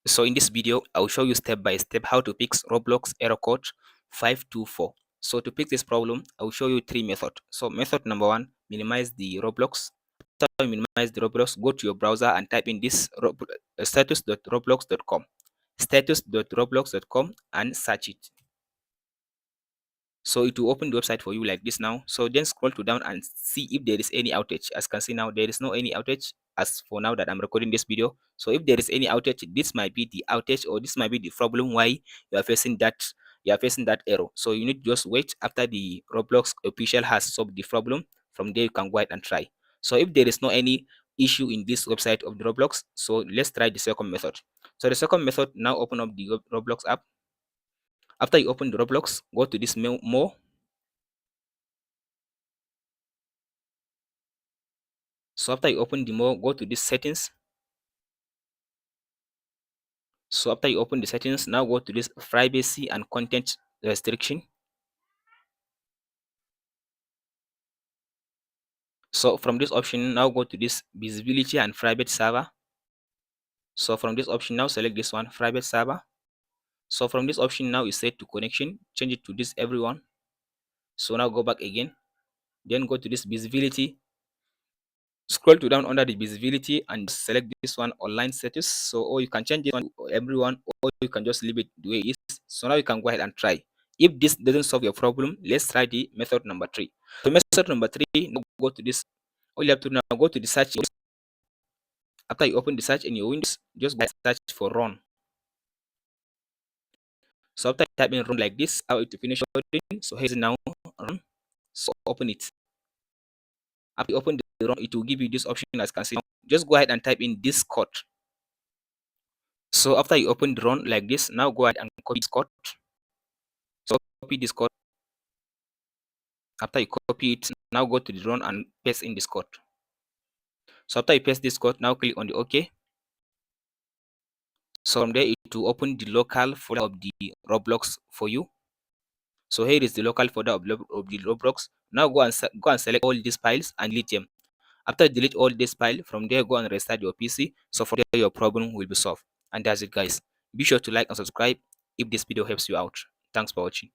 So in this video, I will show you step by step how to fix Roblox error code 524. So to fix this problem, I will show you three methods. So method number one, minimize the Roblox. After you minimize the Roblox, go to your browser and type in this status.roblox.com, status.roblox.com, and search it. So it will open the website for you like this now. So then scroll to down and see if there is any outage. As you can see now, there is no any outage as for now that I'm recording this video. So if there is any outage, this might be the outage, or this might be the problem why you are facing that error. So you need to just wait after the Roblox official has solved the problem. From there you can go ahead and try. So if there is no any issue in this website of the Roblox, so let's try the second method. So the second method, now open up the Roblox app. After you open the Roblox, go to this more. So after you open the more, go to this settings. So after you open the settings, now go to this privacy and content restriction. So from this option, now go to this visibility and private server. So from this option, now select this one, private server. So from this option, now is set to connection, change it to this everyone. So now go back again, then go to this visibility. Scroll to down under the visibility and select this one, online status. So, or you can change it to everyone, or you can just leave it the way it is. So now you can go ahead and try. If this doesn't solve your problem, let's try the method number 3. So method number 3, now go to this. All you have to now go to the search. After you open the search in your Windows, just go search for run. So after you type in run like this, how it to finish loading. So here's now run. So open it. After you open the run, it will give you this option as you can see. Just go ahead and type in this code. So after you open the run like this, now go ahead and copy this code. So copy this code. After you copy it, now go to the run and paste in this code. So after you paste this code, now click on the OK. So from there, it will open the local folder of the Roblox for you. So here is the local folder of the Roblox. Now go and select all these files and delete them. After delete all this file, from there go and restart your PC. So from there your problem will be solved. And that's it, guys. Be sure to like and subscribe if this video helps you out. Thanks for watching.